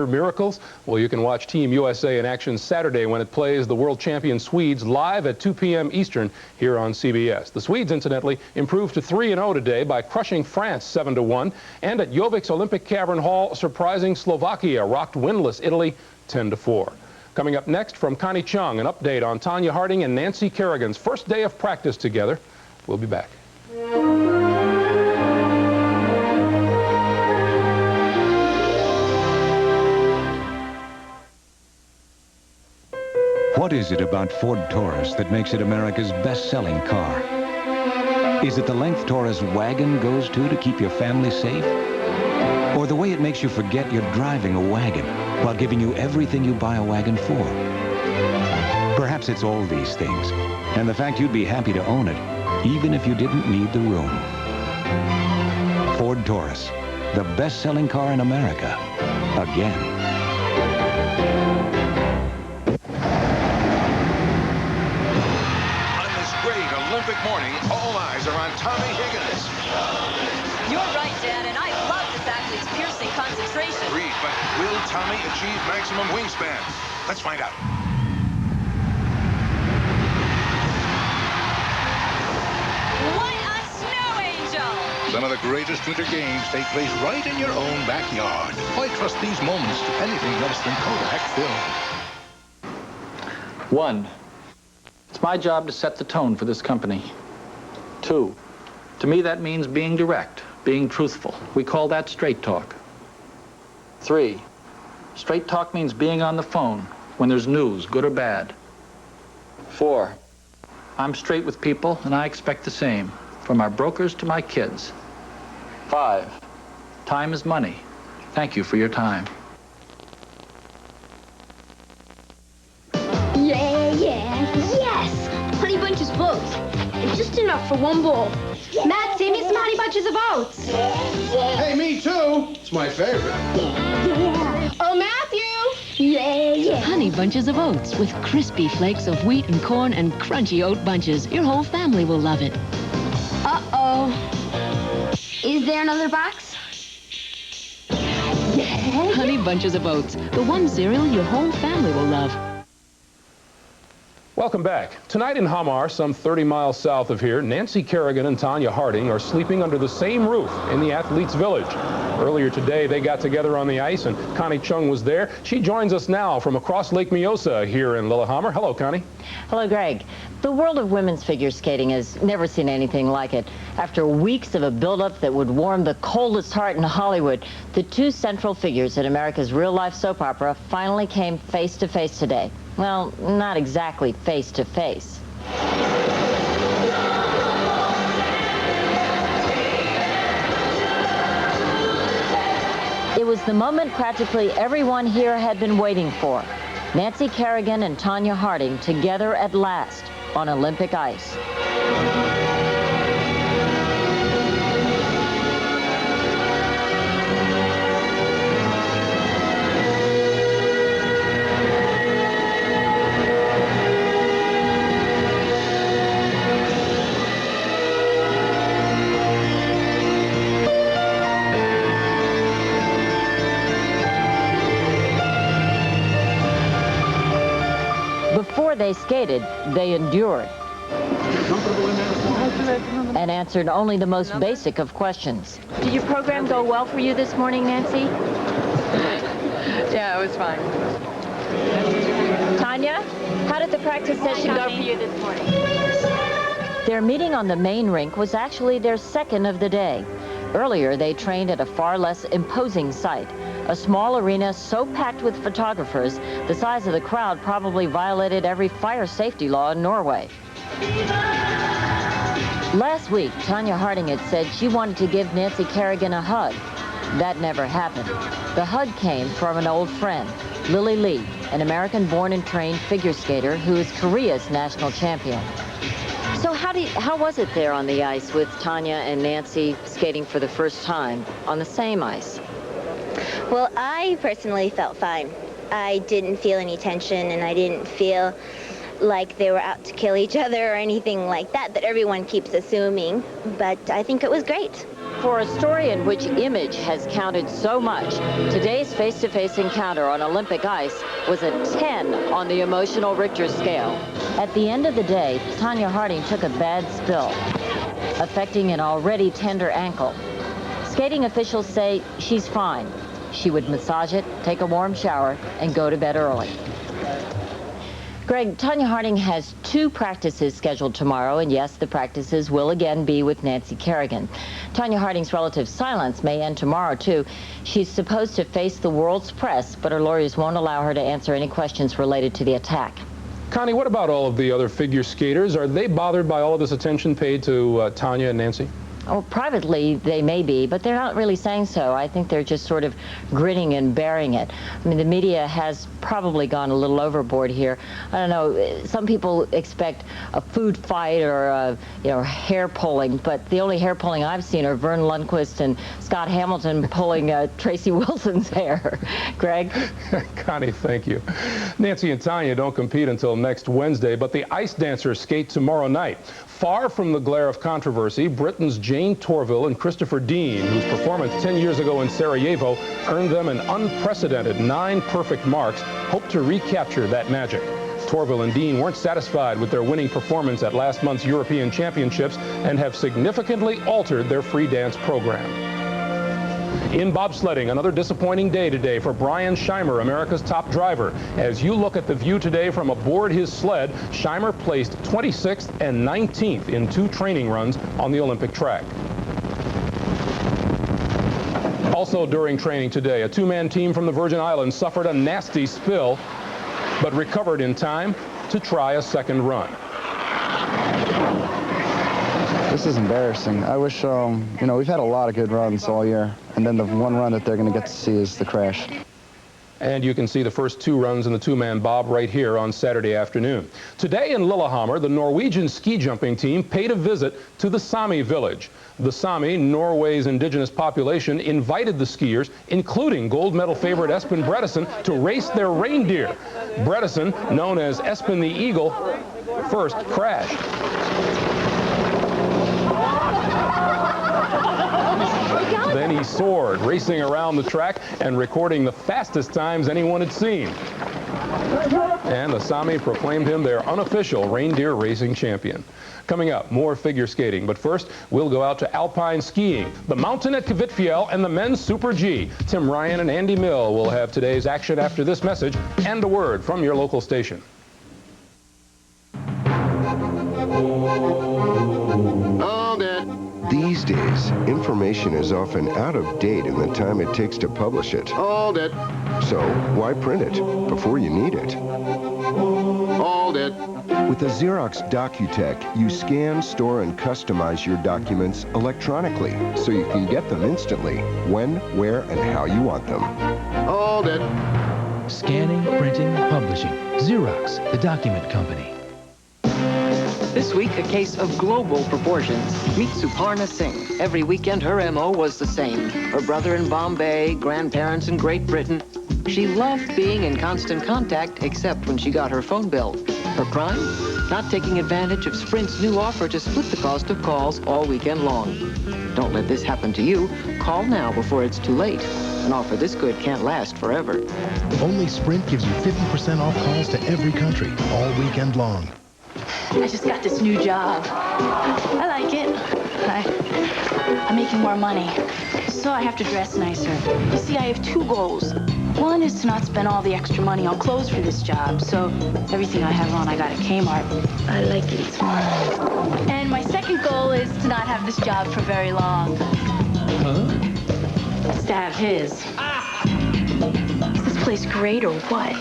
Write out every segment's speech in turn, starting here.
Miracles? Well, you can watch Team USA in action Saturday when it plays the world champion Swedes live at 2 p.m. Eastern here on CBS. The Swedes, incidentally, improved to 3-0 today by crushing France 7-1. And at Jovik's Olympic Cavern Hall, surprising Slovakia rocked winless Italy 10-4. Coming up next from Connie Chung, an update on Tonya Harding and Nancy Kerrigan's first day of practice together. We'll be back. What is it about Ford Taurus that makes it America's best-selling car? Is it the length Taurus wagon goes to keep your family safe? Or the way it makes you forget you're driving a wagon while giving you everything you buy a wagon for? Perhaps it's all these things, and the fact you'd be happy to own it, even if you didn't need the room. Ford Taurus, the best-selling car in America, again. Olympic morning, all eyes are on Tommy Higgins. You're right, Dad, and I love this athlete's piercing concentration. Agreed, but will Tommy achieve maximum wingspan? Let's find out. What a snow angel! Some of the greatest winter games take place right in your own backyard. Why trust these moments to anything less than Kodak film? 1. It's my job to set the tone for this company. 2, to me that means being direct, being truthful. We call that straight talk. 3, straight talk means being on the phone when there's news, good or bad. 4, I'm straight with people and I expect the same, from our brokers to my kids. 5, time is money. Thank you for your time. Honey Bunches of Oats. It's just enough for one bowl. Matt, save me some Honey Bunches of Oats. Hey, me too. It's my favorite. Oh, Matthew. Honey Bunches of Oats with crispy flakes of wheat and corn and crunchy oat bunches. Your whole family will love it. Uh-oh. Is there another box? Honey Bunches of Oats, the one cereal your whole family will love. Welcome back. Tonight in Hamar, some 30 miles south of here, Nancy Kerrigan and Tonya Harding are sleeping under the same roof in the Athletes' Village. Earlier today, they got together on the ice, and Connie Chung was there. She joins us now from across Lake Miosa here in Lillehammer. Hello, Connie. Hello, Greg. The world of women's figure skating has never seen anything like it. After weeks of a buildup that would warm the coldest heart in Hollywood, the two central figures in America's real-life soap opera finally came face-to-face today. Well, not exactly face-to-face. It was the moment practically everyone here had been waiting for. Nancy Kerrigan and Tonya Harding together at last on Olympic ice. Before they skated, they endured and answered only the most basic of questions. Did your program go well for you this morning, Nancy? Yeah, it was fine. Tonya, how did the practice session go for you this morning? Their meeting on the main rink was actually their second of the day. Earlier, they trained at a far less imposing site, a small arena so packed with photographers, the size of the crowd probably violated every fire safety law in Norway. Last week, Tonya Harding had said she wanted to give Nancy Kerrigan a hug. That never happened. The hug came from an old friend, Lily Lee, an American-born and trained figure skater who is Korea's national champion. So how was it there on the ice with Tonya and Nancy skating for the first time on the same ice? Well, I personally felt fine. I didn't feel any tension, and I didn't feel like they were out to kill each other or anything like that everyone keeps assuming. But I think it was great. For a story in which image has counted so much, today's face-to-face encounter on Olympic ice was a 10 on the emotional Richter scale. At the end of the day, Tonya Harding took a bad spill, affecting an already tender ankle. Skating officials say she's fine. She would massage it, take a warm shower, and go to bed early. Greg, Tonya Harding has 2 practices scheduled tomorrow, and yes, the practices will again be with Nancy Kerrigan. Tonya Harding's relative silence may end tomorrow, too. She's supposed to face the world's press, but her lawyers won't allow her to answer any questions related to the attack. Connie, what about all of the other figure skaters? Are they bothered by all of this attention paid to Tonya and Nancy? Oh, privately, they may be, but they're not really saying so. I think they're just sort of grinning and bearing it. I mean, the media has probably gone a little overboard here. I don't know. Some people expect a food fight or, hair pulling, but the only hair pulling I've seen are Vern Lundquist and Scott Hamilton pulling Tracy Wilson's hair. Greg? Connie, thank you. Nancy and Tonya don't compete until next Wednesday, but the ice dancers skate tomorrow night. Far from the glare of controversy, Britain's Jane Torvill and Christopher Dean, whose performance 10 years ago in Sarajevo earned them an unprecedented 9 perfect marks, hope to recapture that magic. Torvill and Dean weren't satisfied with their winning performance at last month's European Championships and have significantly altered their free dance program. In bobsledding, another disappointing day today for Brian Scheimer, America's top driver. As you look at the view today from aboard his sled, Scheimer placed 26th and 19th in 2 training runs on the Olympic track. Also during training today, a 2-man team from the Virgin Islands suffered a nasty spill, but recovered in time to try a second run. This is embarrassing. I wish, we've had a lot of good runs all year, and then the one run that they're going to get to see is the crash. And you can see the first 2 runs in the 2-man bob right here on Saturday afternoon. Today in Lillehammer, the Norwegian ski jumping team paid a visit to the Sami village. The Sami, Norway's indigenous population, invited the skiers, including gold medal favorite Espen Bredesen, to race their reindeer. Bredesen, known as Espen the Eagle, first crashed. Then he soared, racing around the track and recording the fastest times anyone had seen. And the Sami proclaimed him their unofficial reindeer racing champion. Coming up, more figure skating. But first, we'll go out to alpine skiing, the mountain at Kvitfjell, and the men's Super G. Tim Ryan and Andy Mill will have today's action after this message and a word from your local station. These days, information is often out of date in the time it takes to publish it. Hold it. So, why print it before you need it? Hold it. With the Xerox DocuTech, you scan, store, and customize your documents electronically, so you can get them instantly, when, where, and how you want them. Hold it. Scanning, printing, publishing. Xerox, the document company. This week, a case of global proportions. Meet Suparna Singh. Every weekend, her MO was the same. Her brother in Bombay, grandparents in Great Britain. She loved being in constant contact, except when she got her phone bill. Her crime? Not taking advantage of Sprint's new offer to split the cost of calls all weekend long. Don't let this happen to you. Call now before it's too late. An offer this good can't last forever. Only Sprint gives you 50% off calls to every country, all weekend long. I just got this new job. I like it. I'm making more money, so I have to dress nicer. You see, I have 2 goals. One is to not spend all the extra money on clothes for this job, so everything I have on I got at Kmart. I like it small. And my second goal is to not have this job for very long. Huh? It's to have his. Is this place great or what?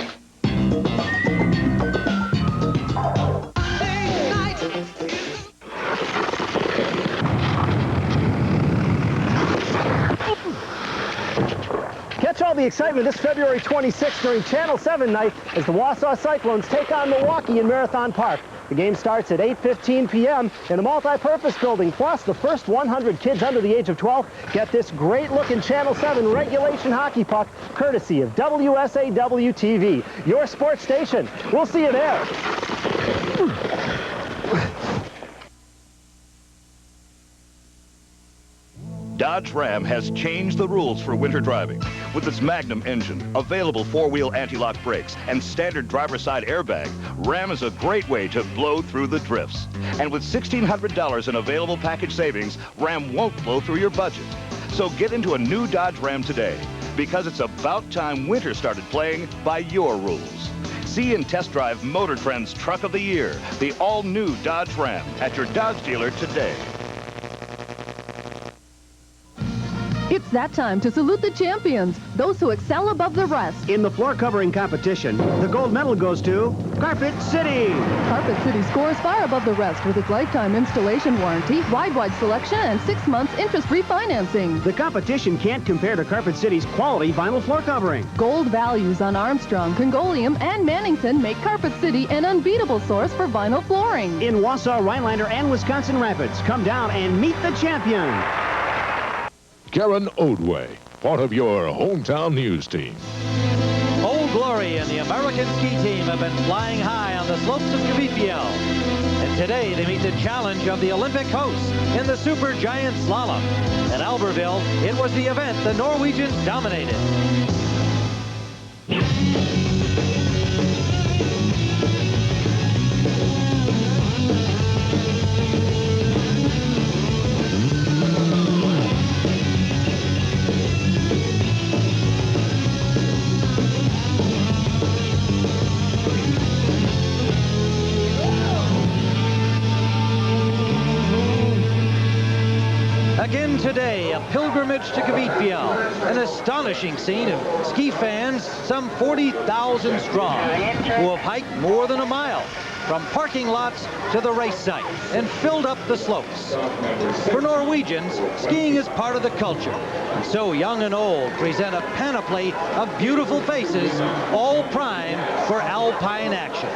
Catch all the excitement this February 26th during Channel 7 night as the Wausau Cyclones take on Milwaukee in Marathon Park. The game starts at 8:15 p.m. in the multi-purpose building. Plus, the first 100 kids under the age of 12 get this great-looking Channel 7 regulation hockey puck, courtesy of WSAW-TV, your sports station. We'll see you there. Dodge Ram has changed the rules for winter driving. With its Magnum engine, available four-wheel anti-lock brakes, and standard driver's side airbag, Ram is a great way to blow through the drifts. And with $1,600 in available package savings, Ram won't blow through your budget. So get into a new Dodge Ram today, because it's about time winter started playing by your rules. See and test drive Motor Trend's Truck of the Year, the all-new Dodge Ram, at your Dodge dealer today. It's that time to salute the champions, those who excel above the rest. In the floor covering competition, the gold medal goes to Carpet City. Carpet City scores far above the rest with its lifetime installation warranty, wide selection, and 6 months interest-free financing. The competition can't compare to Carpet City's quality vinyl floor covering. Gold values on Armstrong, Congolium, and Mannington make Carpet City an unbeatable source for vinyl flooring. In Wausau, Rhinelander, and Wisconsin Rapids, come down and meet the champion. Karen Odway, part of your hometown news team. Old Glory and the American ski team have been flying high on the slopes of Kvitfjell. And today they meet the challenge of the Olympic hosts in the super giant slalom. At Albertville, it was the event the Norwegians dominated. Again today, a pilgrimage to Kvitfjell, an astonishing scene of ski fans, some 40,000 strong, who have hiked more than a mile from parking lots to the race site and filled up the slopes. For Norwegians, skiing is part of the culture, and so young and old present a panoply of beautiful faces, all primed for alpine action.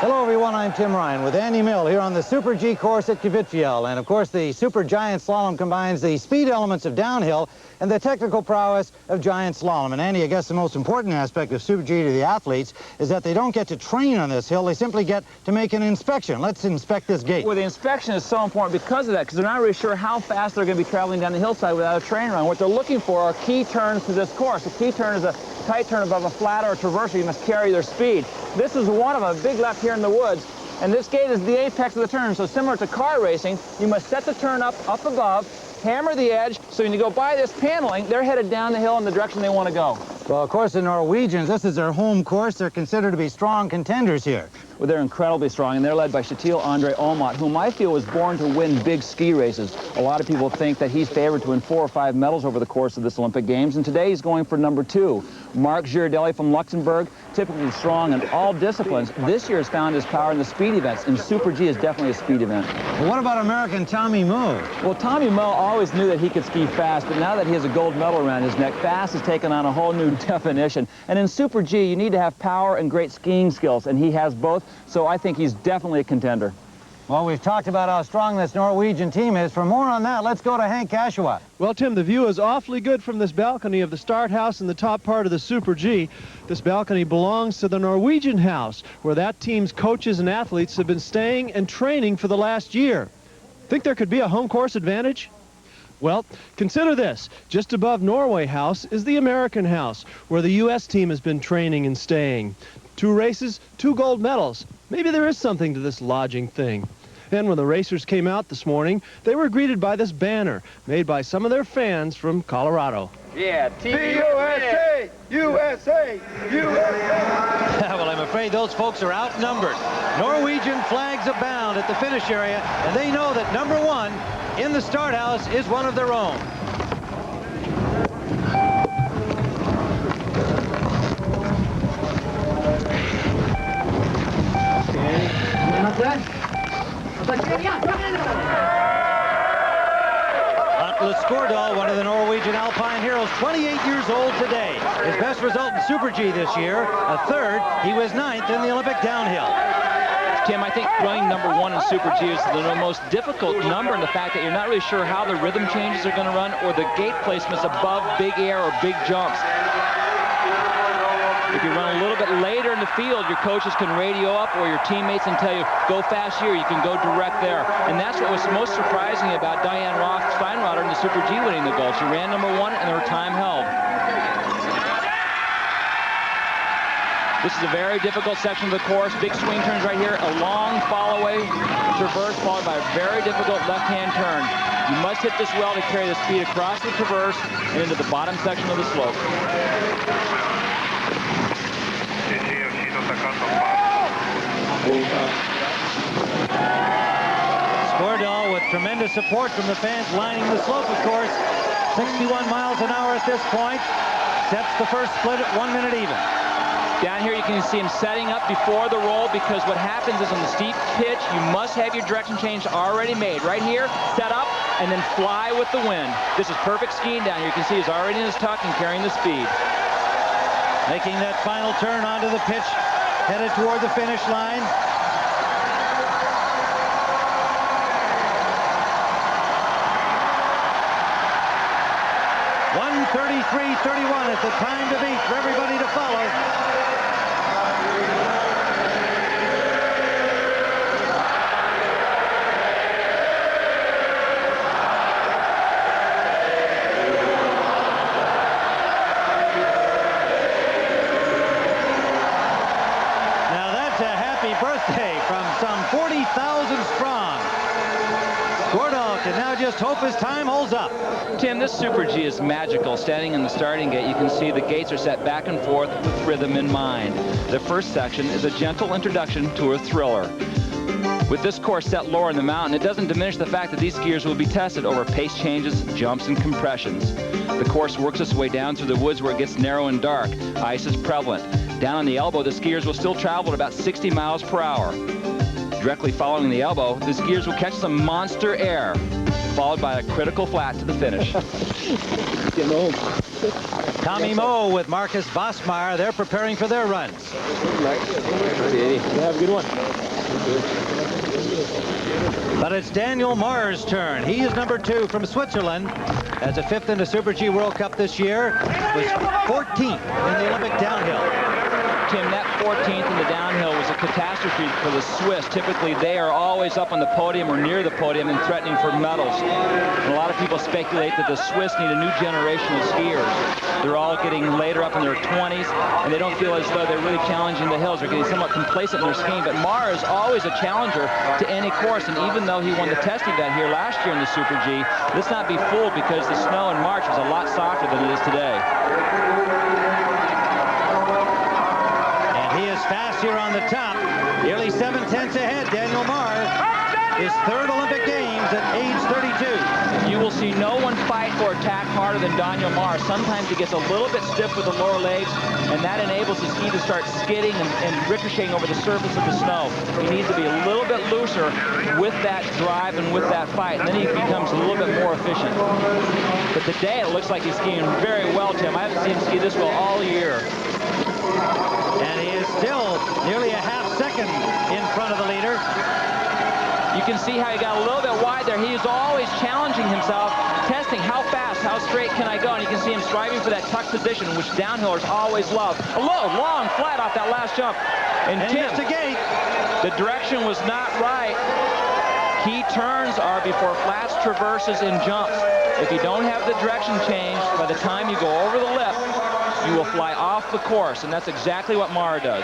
Hello everyone, I'm Tim Ryan with Andy Mill here on the Super G course at Kvitfjell. And of course the Super Giant Slalom combines the speed elements of downhill and the technical prowess of giant slalom. And Andy, I guess the most important aspect of Super G to the athletes is that they don't get to train on this hill, they simply get to make an inspection. Let's inspect this gate. Well, the inspection is so important because of that, because they're not really sure how fast they're going to be traveling down the hillside without a train run. What they're looking for are key turns to this course. A key turn is a tight turn above a flat or a traverse where you must carry their speed. This is one of them, a big left here in the woods. And this gate is the apex of the turn. So similar to car racing, you must set the turn up above, hammer the edge, so when you go by this paneling, they're headed down the hill in the direction they want to go. Well, of course, the Norwegians, this is their home course. They're considered to be strong contenders here. Well, they're incredibly strong, and they're led by Kjetil André Aamodt, whom I feel was born to win big ski races. A lot of people think that he's favored to win 4 or 5 medals over the course of this Olympic Games, and today he's going for number 2. Mark Girardelli from Luxembourg, typically strong in all disciplines. This year has found his power in the speed events, and Super G is definitely a speed event. Well, what about American Tommy Moe? Well, Tommy Moe always knew that he could ski fast, but now that he has a gold medal around his neck, fast has taken on a whole new definition. And in Super G, you need to have power and great skiing skills, and he has both, so I think he's definitely a contender. Well, we've talked about how strong this Norwegian team is. For more on that, let's go to Hank Cashua. Well, Tim, the view is awfully good from this balcony of the start house in the top part of the Super G. This balcony belongs to the Norwegian house, where that team's coaches and athletes have been staying and training for the last year. Think there could be a home course advantage? Well, consider this. Just above Norway House is the American House, where the U.S. team has been training and staying. 2 races, 2 gold medals. Maybe there is something to this lodging thing. And when the racers came out this morning, they were greeted by this banner made by some of their fans from Colorado. Yeah, Team USA! USA! USA! Well, I'm afraid those folks are outnumbered. Norwegian flags abound at the finish area, and they know that number 1 in the start house is one of their own. Atle Skårdal, one of the Norwegian Alpine heroes, 28 years old today. His best result in Super G this year, a 3rd. He was 9th in the Olympic downhill. Tim, I think running number 1 in Super G is the most difficult number in the fact that you're not really sure how the rhythm changes are going to run or the gate placements above big air or big jumps. If you run a little bit later in the field, your coaches can radio up or your teammates and tell you, go fast here, you can go direct there. And that's what was most surprising about Diane Roth-Steinrotter in the Super G winning the gold. She ran number 1 and her time held. This is a very difficult section of the course. Big swing turns right here. A long fall-away traverse followed by a very difficult left-hand turn. You must hit this well to carry the speed across the traverse and into the bottom section of the slope. Skordal with tremendous support from the fans lining the slope, of course. 61 miles an hour at this point. Sets the first split at 1 minute even. Down here you can see him setting up before the roll, because what happens is on the steep pitch, you must have your direction change already made. Right here, set up, and then fly with the wind. This is perfect skiing down here. You can see he's already in his tuck and carrying the speed. Making that final turn onto the pitch, headed toward the finish line. .1:33:31 is the time to beat for everybody to follow. Now that's a happy birthday from some 40,000 strong. Skordal can now just hope his time holds up. Tim, this Super G is magical. Standing in the starting gate, you can see the gates are set back and forth with rhythm in mind. The first section is a gentle introduction to a thriller. With this course set lower in the mountain, it doesn't diminish the fact that these skiers will be tested over pace changes, jumps, and compressions. The course works its way down through the woods where it gets narrow and dark. Ice is prevalent. Down on the elbow, the skiers will still travel at about 60 miles per hour. Directly following the elbow, the skiers will catch some monster air, followed by a critical flat to the finish. Tommy Moe with Marcus Bosmeyer. They're preparing for their runs. Have a good one. But it's Daniel Maher's turn. He is number 2 from Switzerland. As a 5th in the Super G World Cup this year, was 14th in the Olympic downhill. Tim, that 14th in the downhill was a catastrophe for the Swiss. Typically, they are always up on the podium or near the podium and threatening for medals. And a lot of people speculate that the Swiss need a new generation of skiers. They're all getting later up in their 20s, and they don't feel as though they're really challenging the hills. They're getting somewhat complacent in their skiing. But Maher is always a challenger to any course, and even though he won the test event here last year in the Super G, let's not be fooled, because the snow in March was a lot softer than it is today. He is fast here on the top. Nearly 7/10 ahead. Daniel Maher, his 3rd Olympic Games at age 32. You will see no one fight or attack harder than Daniel Maher. Sometimes he gets a little bit stiff with the lower legs, and that enables his ski to start skidding and ricocheting over the surface of the snow. He needs to be a little bit looser with that drive and with that fight, and then he becomes a little bit more efficient. But today it looks like he's skiing very well, Tim. I haven't seen him ski this well all year. And he is still nearly a half second in front of the leader. You can see how he got a little bit wide there. He is always challenging himself, testing how fast, how straight can I go. And you can see him striving for that tuck position, which downhillers always love. A low, long flat off that last jump. And he missed a gate. The direction was not right. Key turns are before flats, traverses, and jumps. If you don't have the direction changed, by the time you go over the lip, you will fly off the course, and that's exactly what Maher does.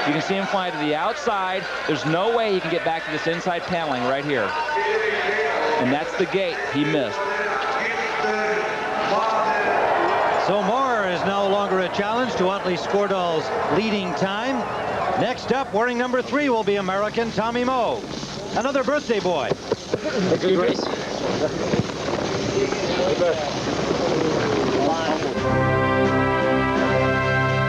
You can see him fly to the outside. There's no way he can get back to this inside paneling right here. And that's the gate he missed. So Maher is no longer a challenge to Utley Skordal's leading time. Next up, wearing number 3, will be American Tommy Moe, another birthday boy. Good race.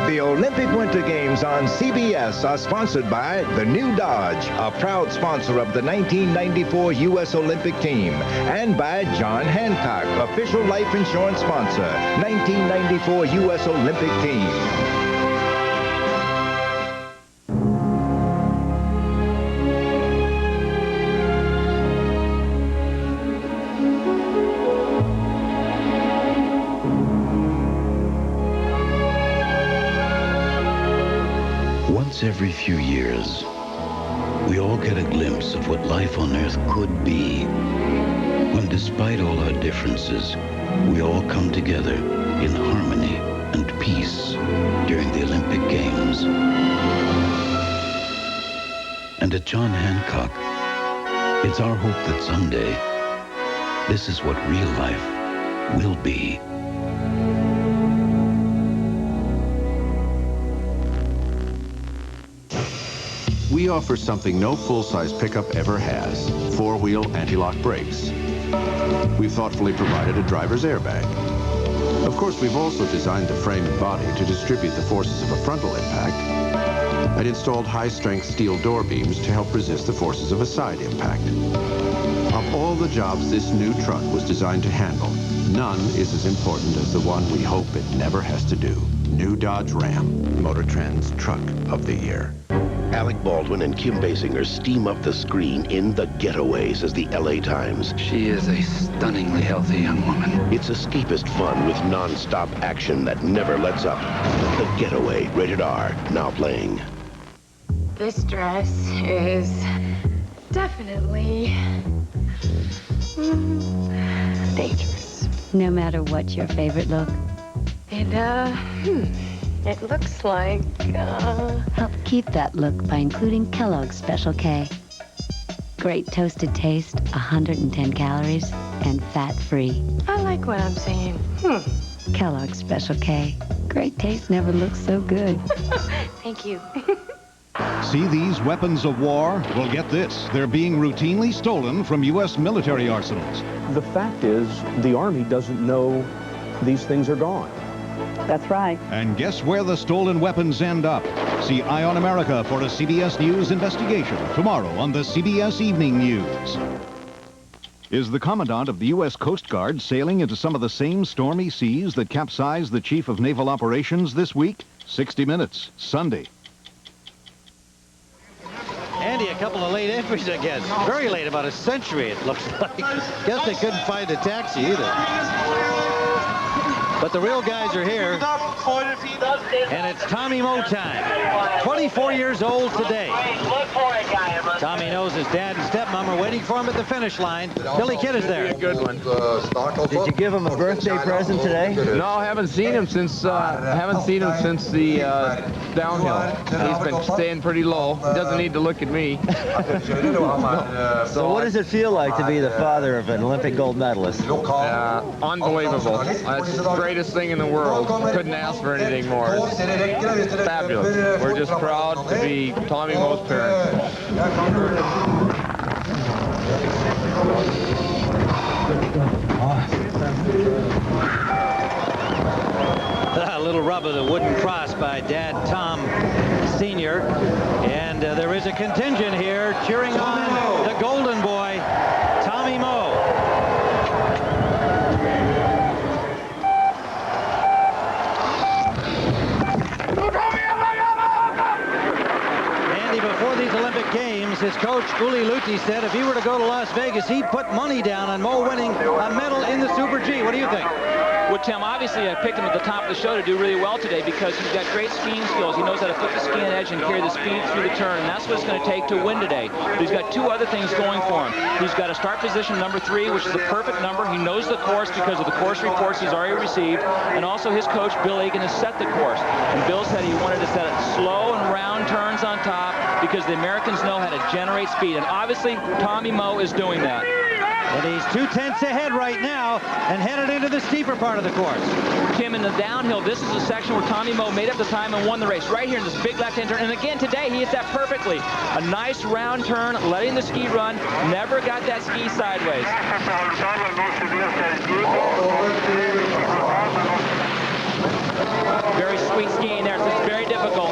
The Olympic Winter Games on CBS are sponsored by the new Dodge, a proud sponsor of the 1994 U.S. Olympic team, and by John Hancock, official life insurance sponsor, 1994 U.S. Olympic team. Once every few years, we all get a glimpse of what life on Earth could be, when despite all our differences, we all come together in harmony and peace during the Olympic Games. And at John Hancock, it's our hope that someday, this is what real life will be. We offer something no full-size pickup ever has: four-wheel anti-lock brakes. We've thoughtfully provided a driver's airbag. Of course, we've also designed the frame and body to distribute the forces of a frontal impact and installed high-strength steel door beams to help resist the forces of a side impact. Of all the jobs this new truck was designed to handle, none is as important as the one we hope it never has to do. New Dodge Ram, Motor Trend's Truck of the Year. Alec Baldwin and Kim Basinger steam up the screen in The Getaway, says the LA Times. She is a stunningly healthy young woman. It's escapist fun with non-stop action that never lets up. The Getaway, rated R, now playing. This dress is definitely dangerous. No matter what your favorite look. It looks like, Help keep that look by including Kellogg's Special K. Great toasted taste, 110 calories, and fat-free. I like what I'm seeing. Kellogg's Special K. Great taste never looks so good. Thank you. See these weapons of war? Well, get this. They're being routinely stolen from U.S. military arsenals. The fact is, the Army doesn't know these things are gone. That's right. And guess where the stolen weapons end up? See Eye on America for a CBS News investigation tomorrow on the CBS Evening News. Is the Commandant of the U.S. Coast Guard sailing into some of the same stormy seas that capsized the Chief of Naval Operations this week? 60 Minutes, Sunday. Andy, a couple of late entries again. Very late, about a century, it looks like. Guess they couldn't find a taxi either. But the real guys are here, and it's Tommy Moe time. 24 years old today. Tommy knows his dad and stepmom are waiting for him at the finish line. Billy Kidd is there. Good one. Did you give him a birthday present today? No, I haven't seen him since the downhill. He's been staying pretty low. He doesn't need to look at me. So what does it feel like to be the father of an Olympic gold medalist? Unbelievable. That's the greatest thing in the world. Couldn't ask for anything more. It's fabulous. We're just proud to be Tommy Moe's parents. A little rub of the wooden cross by Dad Tom Sr. And there is a contingent here cheering on the golden boy, Tommy Moe. Andy, before these Olympic Games, his coach, Uli Luti, said if he were to go to Las Vegas, he'd put money down on Moe winning a medal in the Super G. What do you think? Well, Tim, obviously I picked him at the top of the show to do really well today because he's got great skiing skills. He knows how to flip the skiing edge and carry the speed through the turn, and that's what it's going to take to win today. But he's got two other things going for him. He's got a start position number 3, which is the perfect number. He knows the course because of the course reports he's already received, and also his coach, Bill Egan, has set the course. And Bill said he wanted to set it slow and round turns on top because the Americans know how to generate speed, and obviously Tommy Moe is doing that. And he's 2/10 ahead right now and headed into the steeper part of the course. Tim, in the downhill, this is a section where Tommy Moe made up the time and won the race. Right here in this big left-hand turn. And again, today, he hits that perfectly. A nice round turn, letting the ski run. Never got that ski sideways. Very sweet skiing there. It's very difficult.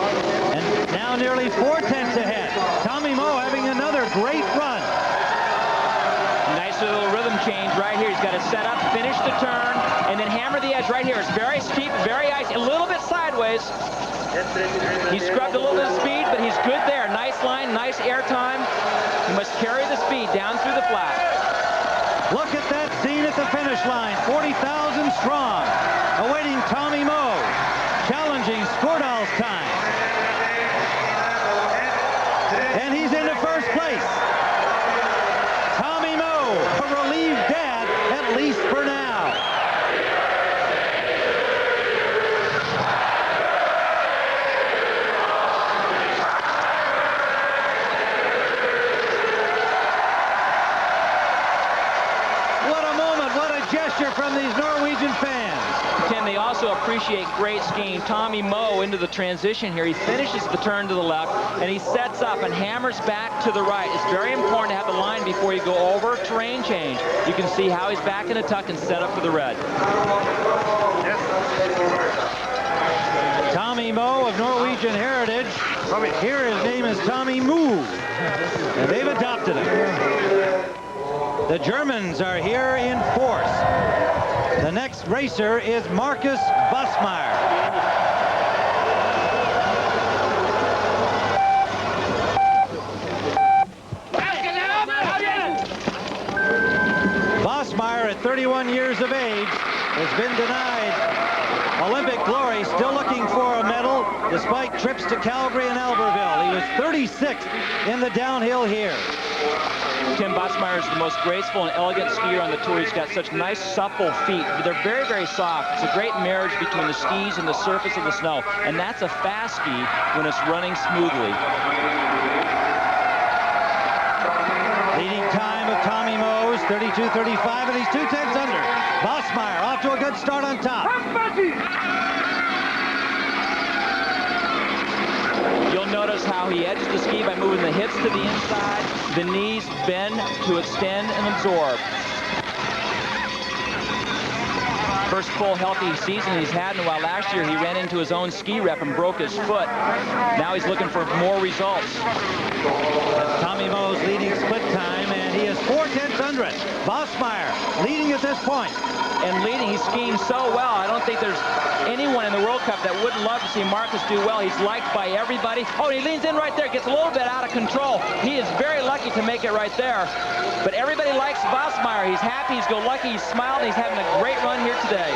And now nearly 4/10 ahead. Tommy Moe having another great run. Nice little rhythm change right here. He's got to set up, finish the turn, and then hammer the edge right here. It's very steep, very icy, a little bit sideways. He scrubbed a little bit of speed, but he's good there. Nice line, nice air time. He must carry the speed down through the flat. Look at that scene at the finish line. 40,000 strong, awaiting Tommy Moe, challenging Skordal's time. appreciate great skiing. Tommy Moe into the transition here. He finishes the turn to the left, and he sets up and hammers back to the right. It's very important to have the line before you go over terrain change. You can see how he's back in a tuck and set up for the red. Tommy Moe of Norwegian heritage. Here his name is Tommy Moo, and they've adopted him. The Germans are here in force. The next racer is Marcus Bussmeyer. Bussmeyer, at 31 years of age, has been denied Olympic glory, still looking for a medal despite trips to Calgary and Albertville. He was 36th in the downhill here. Tim Bussmeyer is the most graceful and elegant skier on the tour. He's got such nice, supple feet. They're very, very soft. It's a great marriage between the skis and the surface of the snow. And that's a fast ski when it's running smoothly. Leading time of Tommy Moe's 32:35, and he's 2/10 under. Bussmeyer off to a good start on top. You'll notice how he edges the ski by moving the hips to the inside, the knees bend to extend and absorb. First full healthy season he's had in a while. Last year he ran into his own ski rep and broke his foot. Now he's looking for more results. That's Tommy Moe's leading split time, and he is 4/10 under it. Bussmeyer leading at this point. And leading, he's skiing so well. I don't think there's anyone in the World Cup that wouldn't love to see Marcus do well. He's liked by everybody. Oh, he leans in right there, gets a little bit out of control. He is very lucky to make it right there. But everybody likes Bussmeyer. He's happy, he's go-lucky, he's smiling, he's having a great run here today.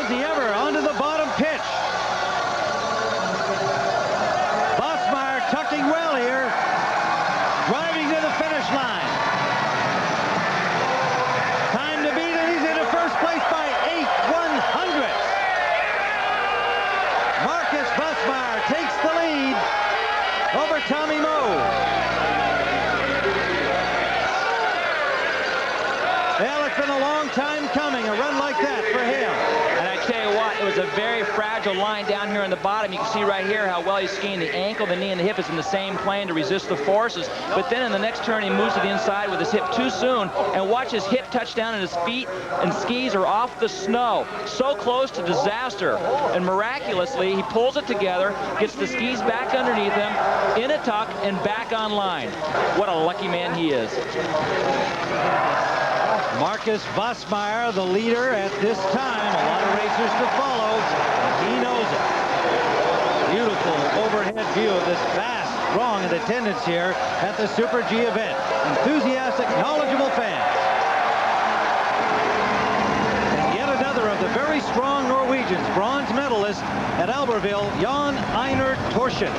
Is he ever onto the bottom pitch? Bussmeyer tucking well here, driving to the finish line. Time to beat, and he's into first place by 8/100. Marcus Bussmeyer takes the lead over Tommy Moe. Well, it's been a long time coming, a run like that for him. And I tell you what, it was a very fragile line down here on the bottom. You can see right here how well he's skiing. The ankle, the knee, and the hip is in the same plane to resist the forces. But then in the next turn, he moves to the inside with his hip too soon. And watch his hip touch down, and his feet and skis are off the snow. So close to disaster. And miraculously, he pulls it together, gets the skis back underneath him, in a tuck, and back on line. What a lucky man he is. Marcus Bussmeyer, the leader at this time. A lot of racers to follow, and he knows it. Beautiful overhead view of this vast throng in attendance here at the Super G event. Enthusiastic, knowledgeable fans. And yet another of the very strong Norwegians, bronze medalist at Albertville, Jan Einar Torsen.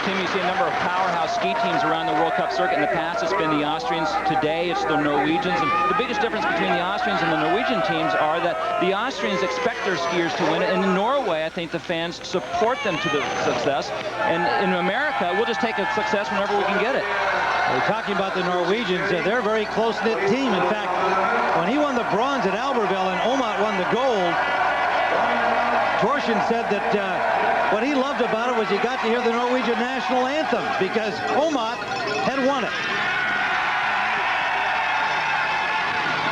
Tim, you see a number of powerhouse ski teams around the World Cup circuit. In the past, it's been the Austrians. Today, it's the Norwegians. And the biggest difference between the Austrians and the Norwegian teams are that the Austrians expect their skiers to win it. And in Norway, I think the fans support them to the success. And in America, we'll just take a success whenever we can get it. We're talking about the Norwegians. They're a very close-knit team. In fact, when he won the bronze at Albertville and Omat won the gold, Torsen said that what he loved about it was he got to hear the Norwegian national anthem because Omat had won it.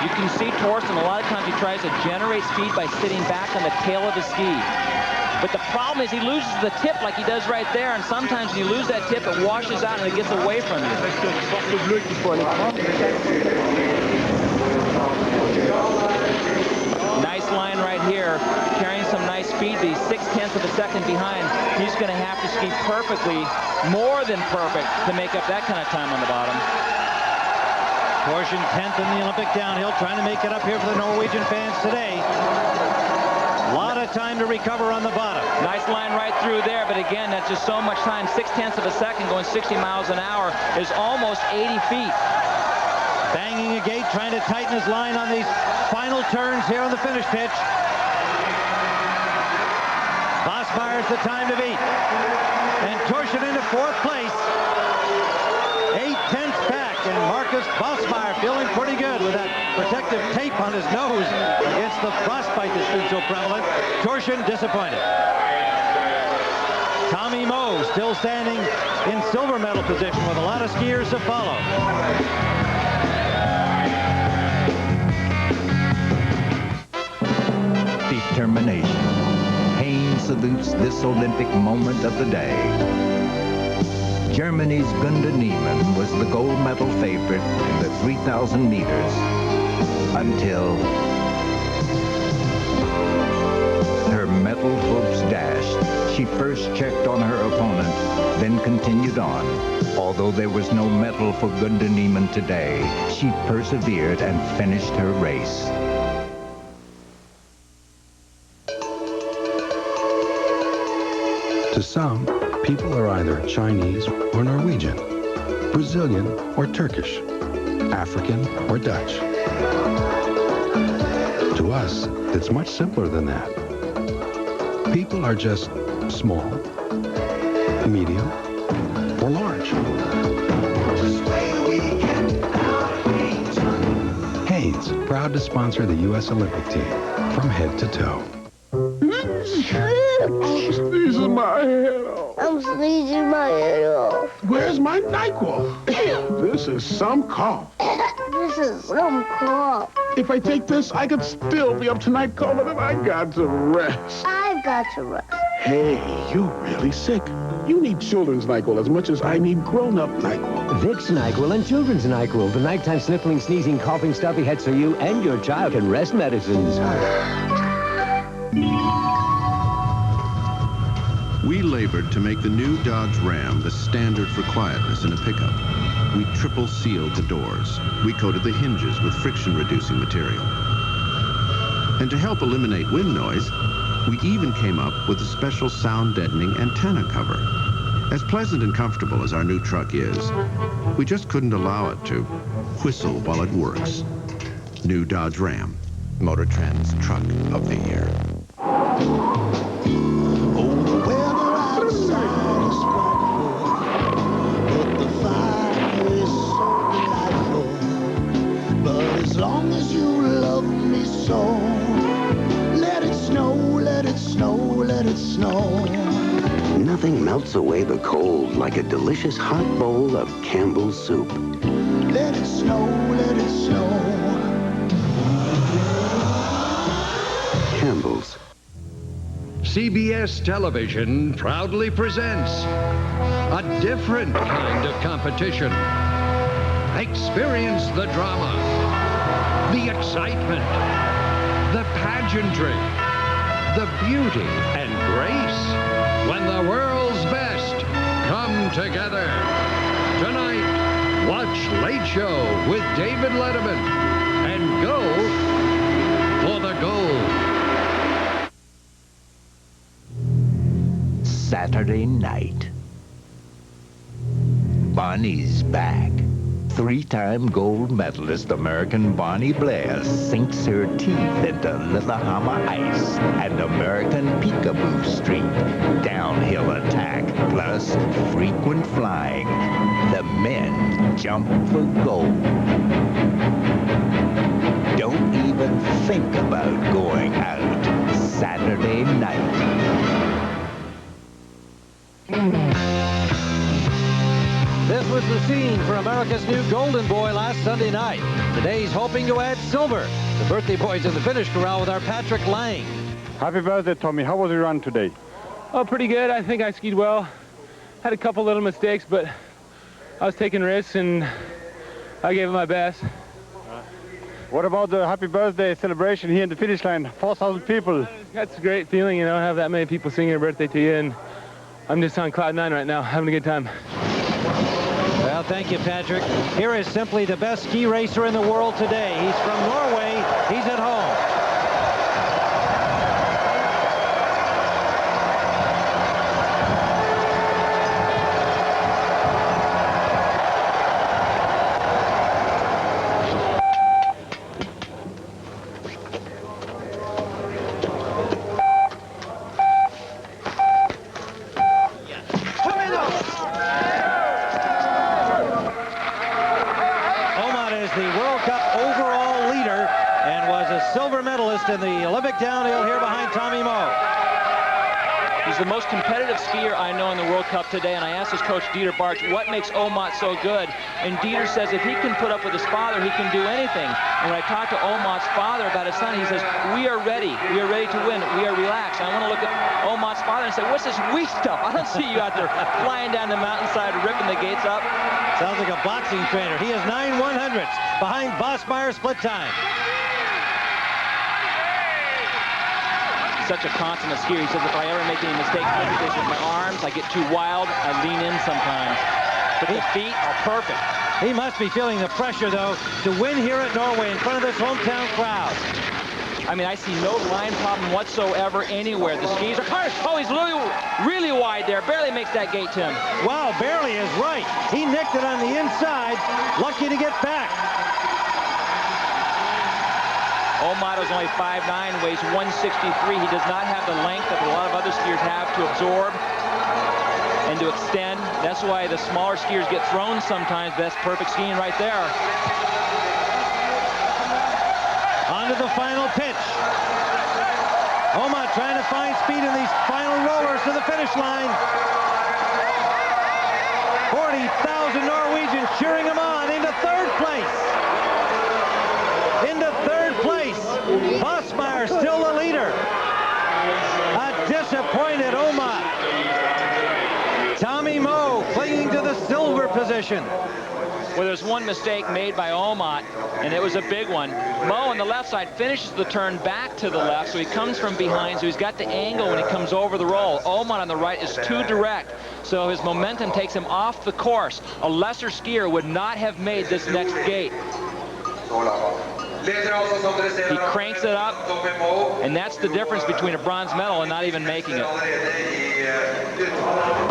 You can see Torsen, a lot of times he tries to generate speed by sitting back on the tail of the ski. But the problem is he loses the tip like he does right there, and sometimes when you lose that tip, it washes out and it gets away from you. Nice line right here, carrying some nice speed. He's 0.6 of a second behind. He's going to have to ski perfectly, more than perfect, to make up that kind of time on the bottom. Torsen 10th in the Olympic downhill, trying to make it up here for the Norwegian fans today. A lot of time to recover on the bottom. Nice line right through there, but again, that's just so much time. 0.6 of a second, going 60 miles an hour is almost 80 feet. Banging a gate, trying to tighten his line on these final turns here on the finish pitch. Bussmeyer's the time to beat. And Torsen into fourth place. 8/10 Marcus Bossmeyer feeling pretty good with that protective tape on his nose against the frostbite that's been so prevalent. Torsion disappointed. Tommy Moe still standing in silver medal position with a lot of skiers to follow. Determination. Haynes salutes this Olympic moment of the day. Germany's Gunda Niemann was the gold medal favorite in the 3,000 meters until her medal hopes dashed. She first checked on her opponent, then continued on. Although there was no medal for Gunda Niemann today, she persevered and finished her race. To some, people are either Chinese or Norwegian, Brazilian or Turkish, African or Dutch. To us, it's much simpler than that. People are just small, medium, or large. Haynes, proud to sponsor the U.S. Olympic team from head to toe. Sneezing my head off. I'm sneezing my head off. Where's my NyQuil? This is some cough. This is some cough. If I take this, I could still be up tonight colder than I got to rest. I've got to rest. Hey, you're really sick. You need children's NyQuil as much as I need grown-up NyQuil. Vicks NyQuil and children's NyQuil. The nighttime sniffling, sneezing, coughing, stuffy head so you and your child can rest medicines. We labored to make the new Dodge Ram the standard for quietness in a pickup. We triple sealed the doors. We coated the hinges with friction-reducing material. And to help eliminate wind noise, we even came up with a special sound-deadening antenna cover. As pleasant and comfortable as our new truck is, we just couldn't allow it to whistle while it works. New Dodge Ram, Motor Trend's Truck of the Year. As long as you love me so, let it snow, let it snow, let it snow. Nothing melts away the cold like a delicious hot bowl of Campbell's soup. Let it snow, let it snow. Campbell's. CBS Television proudly presents a different kind of competition. Experience the drama, the excitement, the pageantry, the beauty and grace when the world's best come together. Tonight, watch Late Show with David Letterman and go for the gold. Saturday night. Bonnie's back. Three-time gold medalist American Bonnie Blair sinks her teeth into Lillehammer Ice and American Peekaboo Street. Downhill attack plus frequent flying. The men jump for gold. Don't even think about going out Saturday night. This was the scene for America's new Golden Boy last Sunday night. Today's hoping to add silver. The birthday boys in the finish corral with our Patrick Lang. Happy birthday, Tommy. How was your run today? Oh, pretty good. I think I skied well. Had a couple little mistakes, but I was taking risks and I gave it my best. What about the happy birthday celebration here in the finish line? 4,000 people. That's a great feeling, you know, have that many people singing your birthday to you, and I'm just on cloud 9 right now, having a good time. Well, thank you, Patrick. Here is simply the best ski racer in the world today. He's from Norway. He's at home. silver medalist in the Olympic downhill here behind Tommy Moe. He's the most competitive skier I know in the World Cup today, and I asked his coach, Dieter Bartsch, what makes Omat so good? And Dieter says if he can put up with his father, he can do anything. And when I talked to Omat's father about his son, he says, we are ready. We are ready to win. We are relaxed. I want to look at Omat's father and say, what's this weak stuff? I don't see you out there flying down the mountainside, ripping the gates up. Sounds like a boxing trainer. He is 9/100ths behind Bosmeyer split time. Such a consummate skier. He says if I ever make any mistakes with my arms, I get too wild, I lean in sometimes. But the feet are perfect. He must be feeling the pressure, though, to win here at Norway in front of this hometown crowd. I mean, I see no line problem whatsoever anywhere. The skis are... Oh, he's really wide there. Barely makes that gate, Tim. Wow, barely is right. He nicked it on the inside. Lucky to get back. Omato's only 5'9", weighs 163. He does not have the length that a lot of other skiers have to absorb and to extend. That's why the smaller skiers get thrown sometimes. That's perfect skiing right there. On to the final pitch. Omat trying to find speed in these final rollers to the finish line. 40,000 Norwegians cheering him on into third place. Into third place. Bosmeyer still the leader. A disappointed Omat. Tommy Moe clinging to the silver position. Well, there's one mistake made by Omat, and it was a big one. Moe on the left side finishes the turn back to the left, so he comes from behind, so he's got the angle when he comes over the roll. Omat on the right is too direct, so his momentum takes him off the course. A lesser skier would not have made this next gate. He cranks it up, and that's the difference between a bronze medal and not even making it.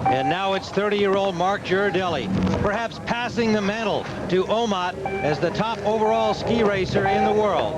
And now it's 30-year-old Mark Girardelli, perhaps passing the mantle to Omat as the top overall ski racer in the world.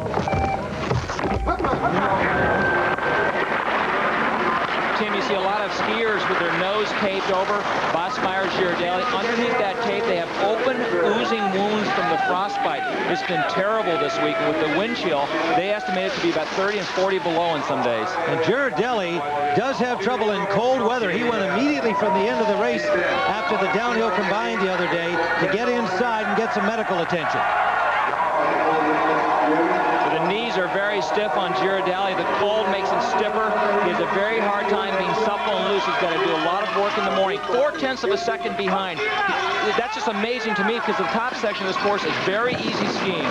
Tim, you see a lot of skiers with their nose taped over. Bosmeyer, Girardelli, underneath that tape, they have open, oozing wounds from the frostbite. It's been terrible this week. With the wind chill, they estimate it to be about 30 and 40 below on some days. And Girardelli does have trouble in cold weather. He went immediately from the end of the race after the downhill combined the other day to get inside and get some medical attention. The knees are very stiff on Girardelli. The cold makes him stiffer. He has a very hard time being supple and loose. He's got to do a lot of work in the morning. 0.4 of a second behind. That's just amazing to me because the top section of this course is very easy skiing.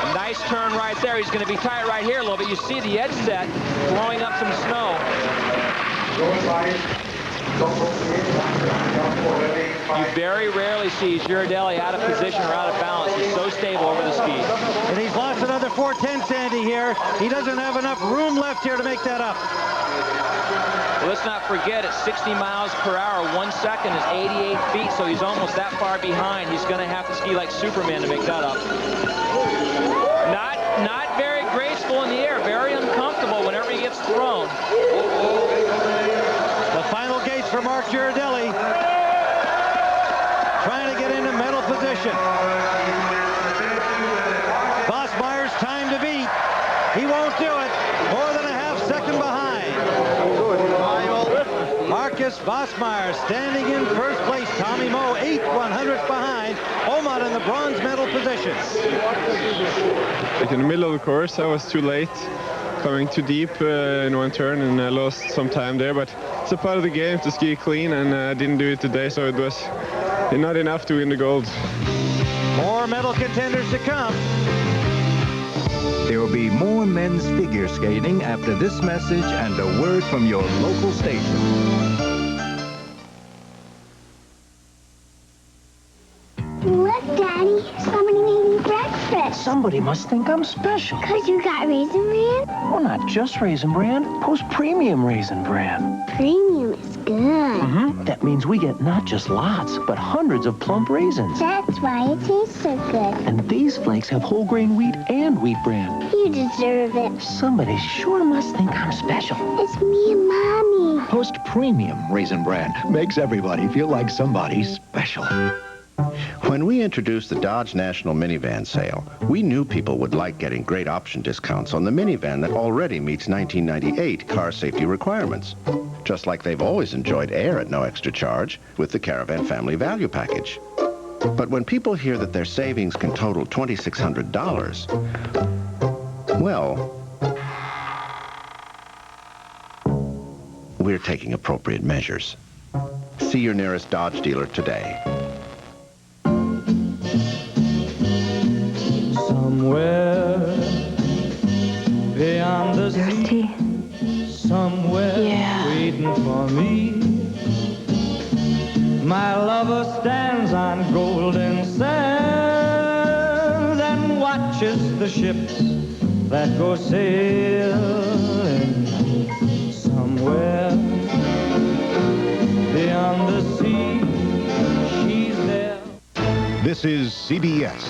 A nice turn right there. He's going to be tight right here a little bit. You see the edge set throwing up some snow. You very rarely see Girardelli out of position or out of balance. He's so stable over the skis. And he's lost another 4/10, Sandy, here. He doesn't have enough room left here to make that up. Well, let's not forget, at 60 miles per hour, 1 second is 88 feet, so he's almost that far behind. He's going to have to ski like Superman to make that up. Not very graceful in the air, very uncomfortable whenever he gets thrown. The final gates for Mark Girardelli. Trying to get into medal position. Bosmeyer's time to beat. He won't do it. More than a half second behind. Marcus Bosmeyer standing in first place. Tommy Moe 8/100ths behind. Omat in the bronze medal position. Like in the middle of the course, I was too late. Coming too deep in one turn, and I lost some time there, but it's a part of the game to ski clean, and I didn't do it today, so it was not enough to win the gold. More medal contenders to come. There will be more men's figure skating after this message and a word from your local station. Look, Daddy, somebody made me breakfast. Somebody must think I'm special. Because you got Raisin Bran? Well, not just Raisin Bran, Post Premium Raisin Bran. Premium is good. That means we get not just lots, but hundreds of plump raisins. That's why it tastes so good. And these flakes have whole grain wheat and wheat bran. You deserve it. Somebody sure must think I'm special. It's me and Mommy. Post Premium Raisin Bran makes everybody feel like somebody special. When we introduced the Dodge National Minivan Sale, we knew people would like getting great option discounts on the minivan that already meets 1998 car safety requirements, just like they've always enjoyed air at no extra charge with the Caravan Family Value Package. But when people hear that their savings can total $2,600, well, we're taking appropriate measures. See your nearest Dodge dealer today. Somewhere beyond the sea, somewhere waiting for me, my lover stands on golden sands and watches the ships that go sailing. Somewhere beyond the sea, she's there. This is CBS.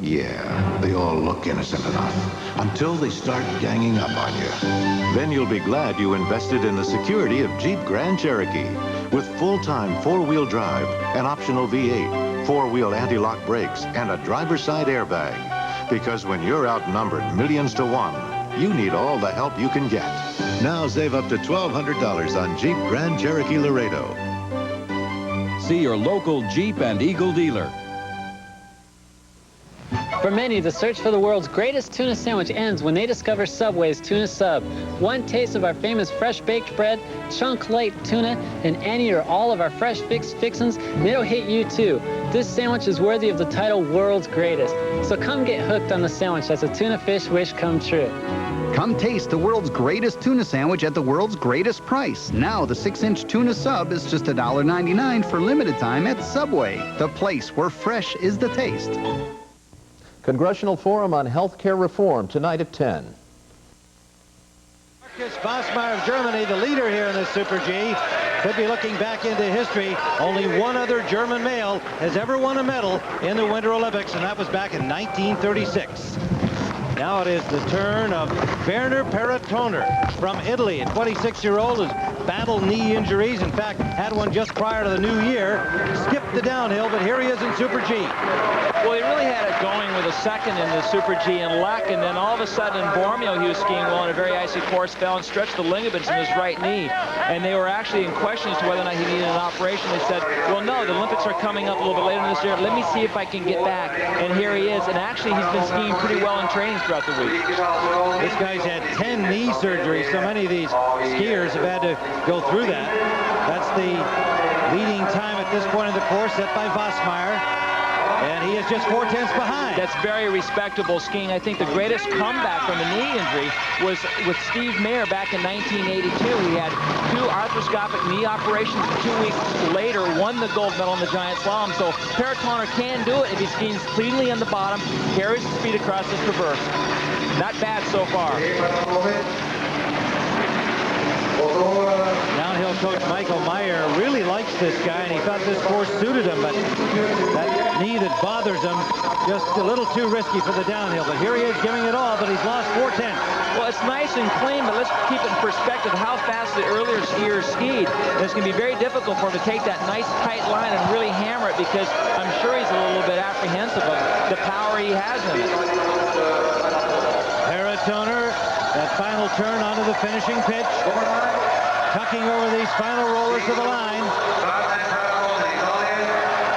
Yeah, they all look innocent enough until they start ganging up on you. Then you'll be glad you invested in the security of Jeep Grand Cherokee. With full-time four-wheel drive, an optional V8, four-wheel anti-lock brakes, and a driver's side airbag. Because when you're outnumbered millions to one, you need all the help you can get. Now save up to $1,200 on Jeep Grand Cherokee Laredo. See your local Jeep and Eagle dealer. For many, the search for the world's greatest tuna sandwich ends when they discover Subway's Tuna Sub. One taste of our famous fresh-baked bread, chunk-light tuna, and any or all of our fresh fixins, and it'll hit you too. This sandwich is worthy of the title World's Greatest. So come get hooked on the sandwich that's a tuna fish wish come true. Come taste the world's greatest tuna sandwich at the world's greatest price. Now the 6-inch tuna sub is just $1.99 for limited time at Subway, the place where fresh is the taste. Congressional Forum on Health Care Reform tonight at 10. Marcus Wausau of Germany, the leader here in the Super G, could be looking back into history. Only one other German male has ever won a medal in the Winter Olympics, and that was back in 1936. Now it is the turn of Werner Perretoner from Italy. A 26-year-old who's battled knee injuries. In fact, had one just prior to the new year. Skipped the downhill, but here he is in Super G. Well, he really had it going with a second in the Super G in luck, and then all of a sudden in Bormio he was skiing well on a very icy course, fell and stretched the ligaments in his right knee. And they were actually in question as to whether or not he needed an operation. They said, well, no, the Olympics are coming up a little bit later this year. Let me see if I can get back. And here he is. And actually he's been skiing pretty well in training throughout the week. This guy's had 10 knee surgeries. So many of these skiers have had to go through that. That's the leading time at this point of the course set by Wausau. And he is just 4/10 behind. That's very respectable skiing. I think the greatest comeback from the knee injury was with Steve Mayer back in 1982. He had 2 arthroscopic knee operations, and 2 weeks later won the gold medal in the giant slalom. So Perretoner can do it if he skis cleanly on the bottom, carries the speed across this traverse. Not bad so far. Downhill coach Michael Meyer really likes this guy, and he thought this course suited him, but that knee that bothers him, just a little too risky for the downhill. But here he is giving it all, but he's lost 4/10. Well, it's nice and clean, but let's keep it in perspective how fast the earlier skiers skied. And it's going to be very difficult for him to take that nice tight line and really hammer it, because I'm sure he's a little bit apprehensive of the power he has in it. Perretoner, that final turn onto the finishing pitch, tucking over these final rollers to the line.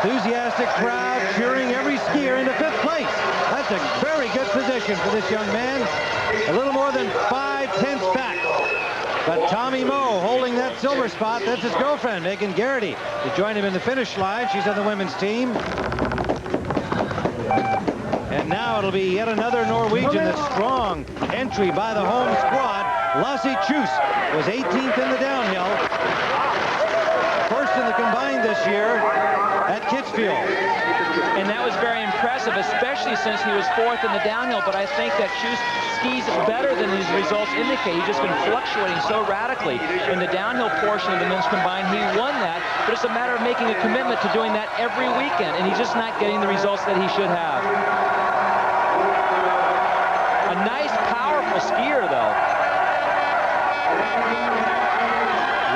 Enthusiastic crowd cheering every skier into 5th place. That's a very good position for this young man. A little more than 5/10 back. But Tommy Moe holding that silver spot. That's his girlfriend, Megan Garrity, to join him in the finish line. She's on the women's team. And now it'll be yet another Norwegian. That's strong entry by the home squad. Lasse Kjus was 18th in the downhill. First in the combined this year at Kittsfield. And that was very impressive, especially since he was 4th in the downhill. But I think that Kjus skis better than his results indicate. He's just been fluctuating so radically. In the downhill portion of the men's combined, he won that. But it's a matter of making a commitment to doing that every weekend. And he's just not getting the results that he should have. A nice, powerful skier, though.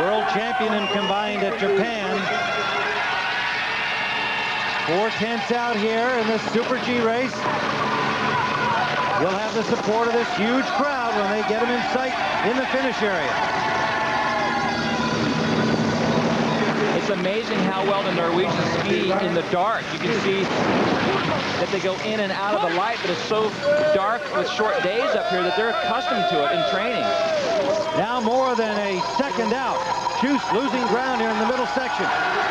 World champion in combined at Japan. 4/10 out here in this Super G race. We'll have the support of this huge crowd when they get him in sight in the finish area. It's amazing how well the Norwegians ski in the dark. You can see that they go in and out of the light, but it's so dark with short days up here that they're accustomed to it in training. Now more than a second out. Juice losing ground here in the middle section.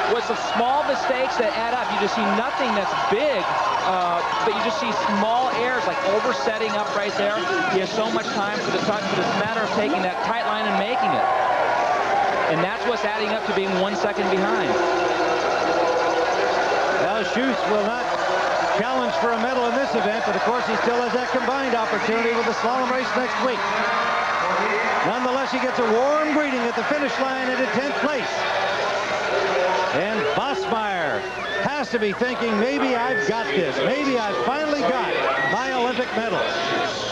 With some small mistakes that add up, you just see nothing that's big, but you just see small errors like oversetting up right there. He has so much time for the touch, but it's a matter of taking that tight line and making it. And that's what's adding up to being 1 second behind. Well, Schuss will not challenge for a medal in this event, but of course he still has that combined opportunity with the slalom race next week. Nonetheless, he gets a warm greeting at the finish line at 10th place. And Bosmeyer has to be thinking, maybe I've got this. Maybe I've finally got my Olympic medal.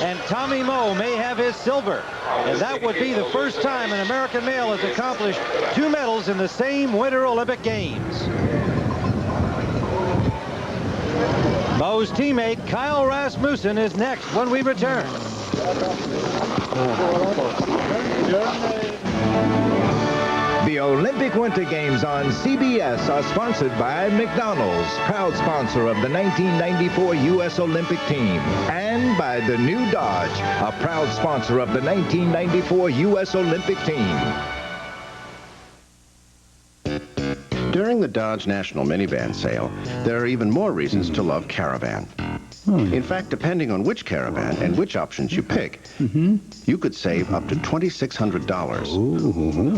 And Tommy Moe may have his silver. And that would be the first time an American male has accomplished 2 medals in the same Winter Olympic Games. Moe's teammate Kyle Rasmussen is next when we return. The Olympic Winter Games on CBS are sponsored by McDonald's, proud sponsor of the 1994 U.S. Olympic team, and by the new Dodge, a proud sponsor of the 1994 U.S. Olympic team. During the Dodge National Minivan sale, there are even more reasons to love Caravan. In fact, depending on which Caravan and which options you pick, you could save up to $2,600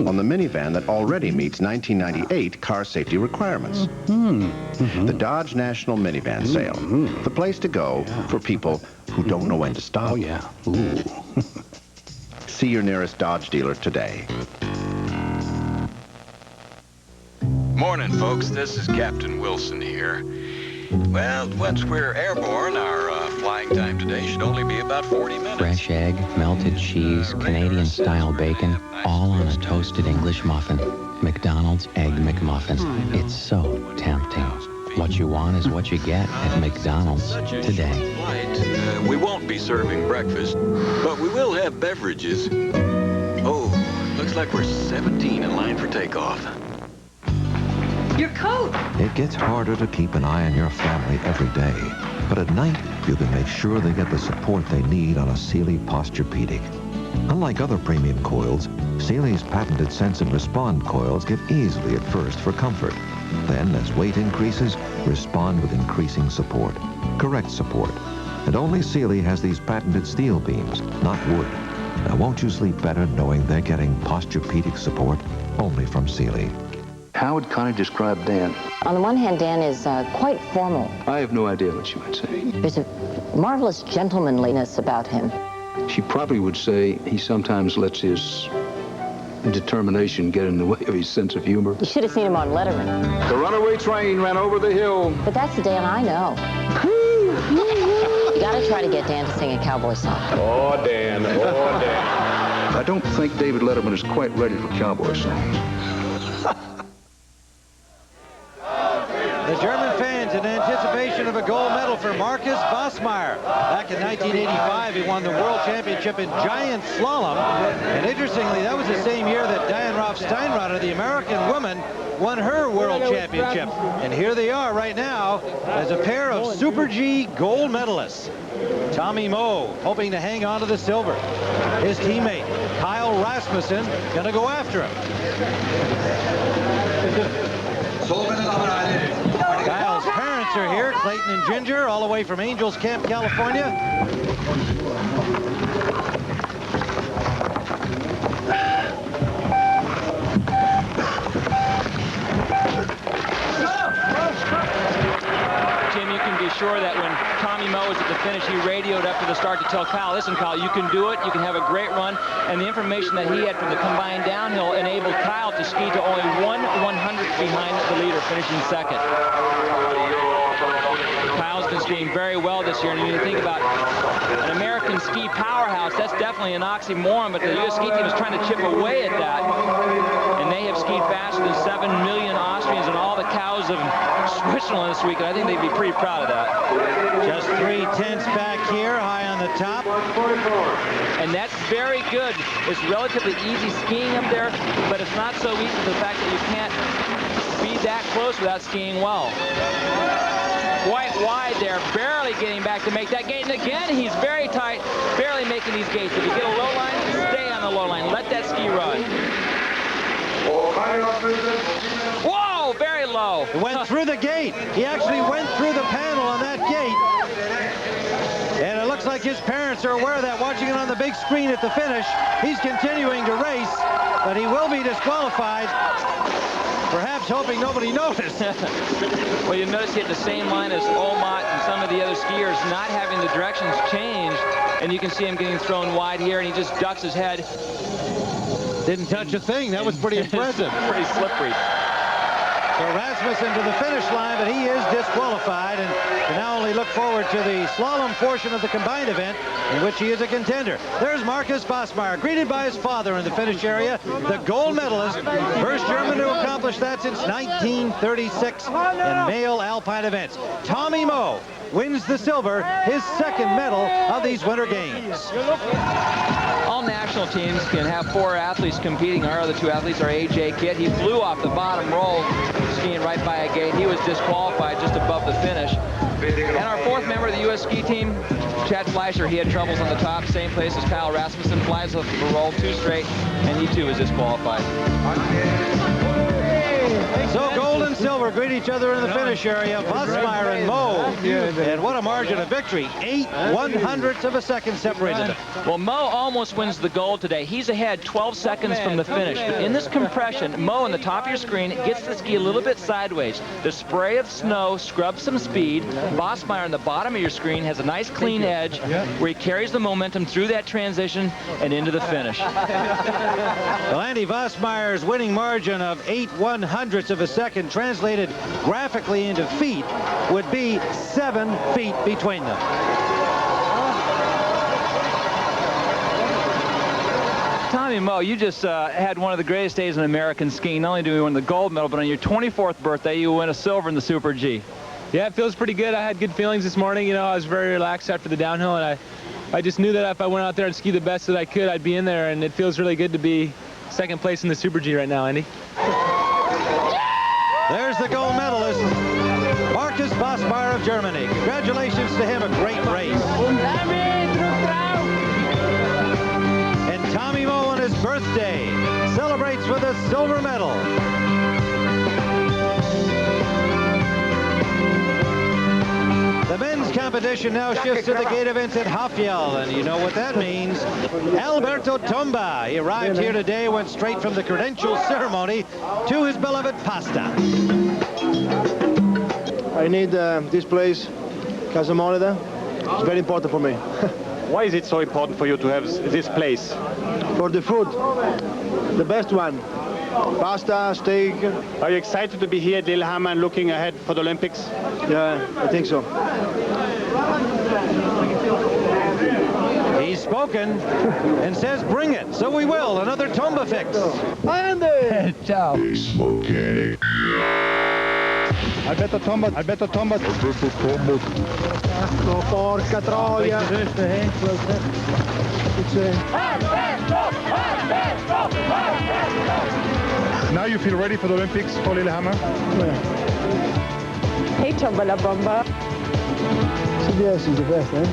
on the minivan that already meets 1998 car safety requirements. The Dodge National Minivan sale, the place to go for people who don't know when to stop. See your nearest Dodge dealer today. Morning, folks. This is Captain Wilson here. Well, once we're airborne, our flying time today should only be about 40 minutes. Fresh egg, melted cheese, Canadian-style bacon, all on a toasted English muffin. McDonald's Egg McMuffin. It's so tempting. What you want is what you get at McDonald's today. We won't be serving breakfast, but we will have beverages. Oh, looks like we're 17 in line for takeoff. Your coat! It gets harder to keep an eye on your family every day. But at night, you can make sure they get the support they need on a Sealy Posturepedic. Unlike other premium coils, Sealy's patented Sense and Respond coils give easily at first for comfort. Then, as weight increases, respond with increasing support. Correct support. And only Sealy has these patented steel beams, not wood. Now, won't you sleep better knowing they're getting Posturepedic support only from Sealy? How would Connie describe Dan? On the one hand, Dan is quite formal. I have no idea what she might say. There's a marvelous gentlemanliness about him. She probably would say he sometimes lets his determination get in the way of his sense of humor. You should have seen him on Letterman. The runaway train ran over the hill. But that's the Dan I know. You gotta try to get Dan to sing a cowboy song. Oh, Dan. Oh, Dan. I don't think David Letterman is quite ready for cowboy songs. The German fans in anticipation of a gold medal for Marcus Bosmeyer. Back in 1985, he won the World Championship in giant slalom. And interestingly, that was the same year that Diane Roff-Steinrotter, the American woman, won her World Championship. And here they are right now as a pair of Super G gold medalists. Tommy Moe hoping to hang on to the silver. His teammate, Kyle Rasmussen, gonna go after him. Kyle's parents are here, Clayton and Ginger, all the way from Angels Camp, California. Jim, you can be sure that when Tommy Moe was at the finish, he radioed up to the start to tell Kyle, listen, Kyle, you can do it. You can have a great run. And the information that he had from the combined downhill enabled Kyle to ski to only 1/100th behind the leader, finishing second. Kyle's been skiing very well this year. And when you think about an American ski powerhouse, that's definitely an oxymoron, but the U.S. ski team is trying to chip away at that. And they have skied faster than 7 million Austrians and all the cows of Switzerland this week, and I think they'd be pretty proud of that. Just 3/10 back here, high on the top. And that's very good. It's relatively easy skiing up there, but it's not so easy the fact that you can't be that close without skiing well. Quite wide there, barely getting back to make that gate. And again, he's very tight, barely making these gates. If you get a low line, stay on the low line. Let that ski run. Whoa, very low. He went through the gate. He actually went through the panel on that gate. And it looks like his parents are aware of that, watching it on the big screen at the finish. He's continuing to race, but he will be disqualified. Perhaps hoping nobody noticed. Well, you notice he had the same line as Olmott and some of the other skiers, not having the directions changed. And you can see him getting thrown wide here, and he just ducks his head. Didn't touch a thing. That was pretty impressive. Pretty slippery. So Rasmussen to the finish line, but he is disqualified, and can now only look forward to the slalom portion of the combined event, in which he is a contender. There's Marcus Bosmeyer, greeted by his father in the finish area, the gold medalist, first German to accomplish that since 1936 in male alpine events. Tommy Moe wins the silver, his second medal of these Winter Games. All national teams can have 4 athletes competing. Our other 2 athletes are A.J. Kitt. He flew off the bottom roll, skiing right by a gate. He was disqualified just above the finish. And our 4th member of the U.S. ski team, Chad Fleischer, he had troubles on the top, same place as Kyle Rasmussen, flies off the roll 2 straight, and he too was disqualified. So gold and silver greet each other in the finish area. Bosmeyer and Moe. And what a margin of victory. 8/100ths of a second separated them. Well, Moe almost wins the gold today. He's ahead 12 seconds from the finish. But in this compression, Moe on the top of your screen gets the ski a little bit sideways. The spray of snow scrubs some speed. Bosmeyer on the bottom of your screen has a nice clean edge where he carries the momentum through that transition and into the finish. Well, Andy Bosmeyer's winning margin of 8/100ths of a second, translated graphically into feet, would be 7 feet between them. Tommy Moe, you just had one of the greatest days in American skiing. Not only do we win the gold medal, but on your 24th birthday, you win a silver in the Super G. Yeah, it feels pretty good. I had good feelings this morning. You know, I was very relaxed after the downhill, and I just knew that if I went out there and skied the best that I could, I'd be in there, and it feels really good to be second place in the Super G right now, Andy. There's the gold medalist, Marcus Bosmeyer of Germany. Congratulations to him, a great race. And Tommy Moe on his birthday celebrates with a silver medal. The men's competition now shifts to the gate events at Hafjell, and you know what that means. Alberto Tomba, he arrived here today, went straight from the credential ceremony to his beloved pasta. I need this place, Casa Moneda. It's very important for me. Why is it so important for you to have this place? For the food, the best one. Pasta, steak. Are you excited to be here at Lillehammer and looking ahead for the Olympics? Yeah, I think so. He's spoken and says bring it, so we will. Another Tomba fix. Andy! Ciao. Alberto Tomba. Alberto Tomba. Oh, porca troia. Now you feel ready for the Olympics for Lillehammer? Hey, Tomba la Bomba. CBS is the best, eh?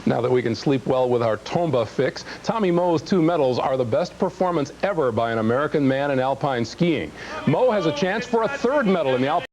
Now that we can sleep well with our Tomba fix, Tommy Moe's 2 medals are the best performance ever by an American man in alpine skiing. Moe has a chance for a 3rd medal in the alpine